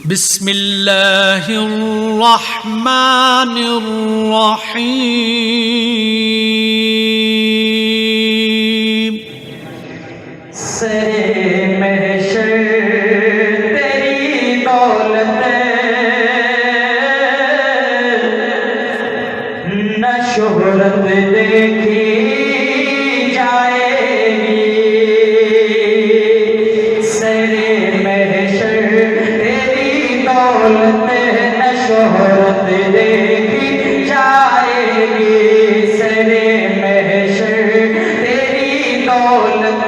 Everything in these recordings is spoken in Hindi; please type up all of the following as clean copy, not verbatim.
बिस्मिल्लाहिर रहमानिर रहीम। सरे महशर तेरी दौलत न शोहरत देखी जाएगी। सरे महशर तेरी दौलत न शोहरत देखी जाएगी। सरे महशर तेरी दौलत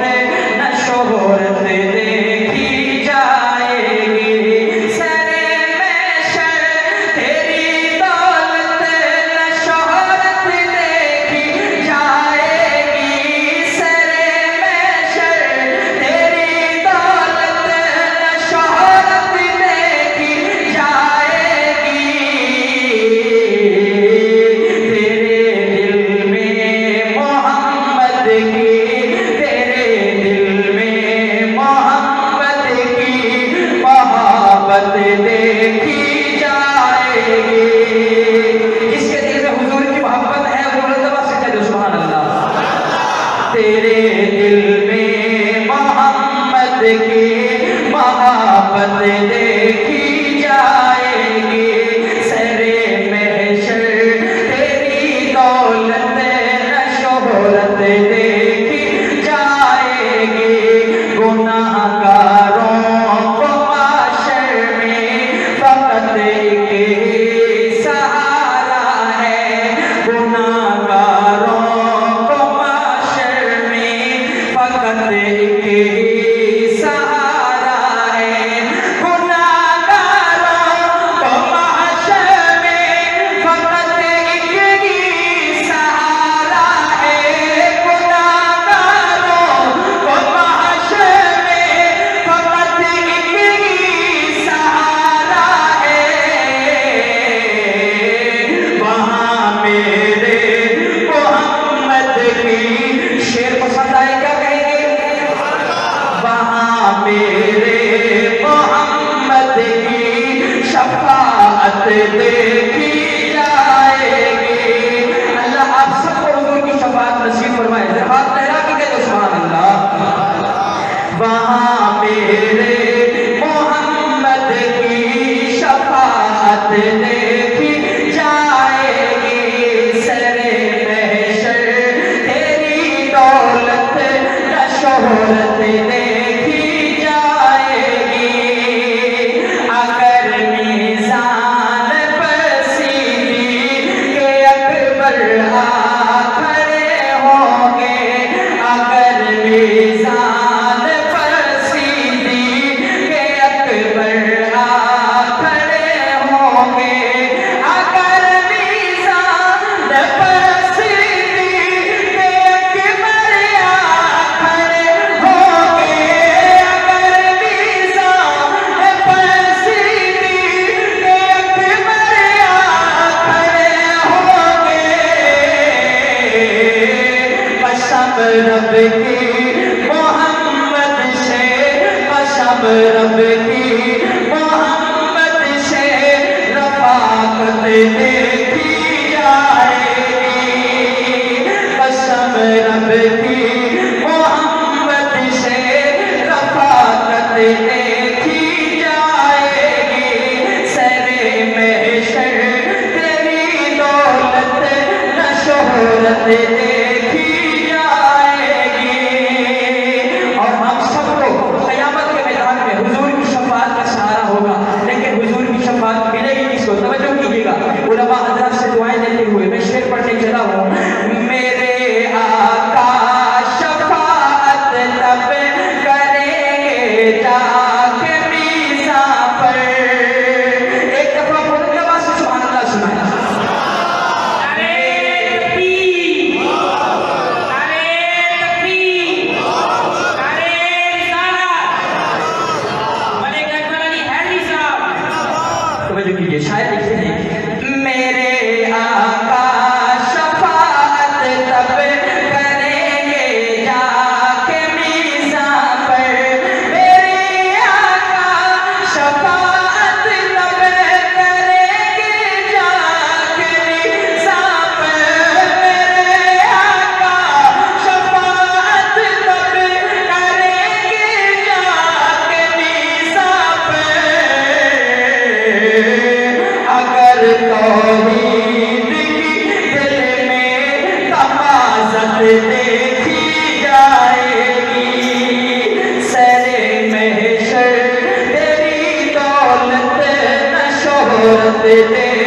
न शोहरत देखी जाएगी। सरे महशर तेरी दौलत न शोहरत देखी जाएगी। सरे महशर तेरी दौलत न शोहरत देखी जाएगी। तेरे दिल में मोहम्मद की, तेरे दिल में मोहम्मद की मोहब्बत देखी जाएगी। जिसके दिल में हुजूर की मोहब्बत है वो दबा से कह दो सुभान अल्लाह। तेरे दिल में मोहम्मद की मोहब्बत देखी जाएगी। सरे महशर तेरी दौलत न शोहरत देखी जाएगी। गुनाहगारों को माशर में फकत एक सहारा है। गुनाहगारों को माशर में फकत एक सहारा है। गुनाहगारों को माशर में फकत एक ही सहारा है। गुनाहगारों को माशर में फकत एक ही सहारा है। वहाँ मेरे मोहम्मद की शेर पसंद आए क्या कहेंगे? वहाँ मेरे मोहम्मद की शफाअत देखी जाएगी। अल्लाह आप सबको हुजूर की शफाअत नसीब फरमाए। हाथ लहरा के कह दो सुभान अल्लाह। वहाँ मेरे मोहम्मद की शफाअत देखी जाएगी। सरे महशर तेरी दौलत न शोहरत देखी जाएगी। अगर मीज़ान पर सीधी के अकबर आ खड़े होंगे। अगर मीज़ान पर सीधी के अकबर आ खड़े होंगे। अगर मीज़ान पर सीधी के अकबर आ खड़े होंगे। अगर मीज़ान पर सीधी के अकबर आ खड़े होंगे। कसम रब की मोहम्मद से, कसम रब की मोहम्मद से रफ़ाक़त देखी जाएगी। कसम रब की मोहम्मद से रफ़ाक़त देखी जाएगी। सरे महशर तेरी दौलत न शोहरत देखी जाएगी। और हम सबको क़यामत के मैदान में हुजूर की शफाअत का सहारा होगा। लेकिन हुजूर की शफाअत मिलेगी किसको? तवज्जो कीजिएगा। उलमा हज़रात से दुआएं देते हुए मैं शेर पढ़ने चला हूँ। मेरे आका शफाअत तब करेंगे जाके मीज़ान पर। एक दफा मुर्तबा से सुभान अल्लाह सुनाया। शायद लिखते हैं मेरे आका शफाअत तब करेंगे जाके मीज़ान पर। मेरे आका शफाअत औरत दे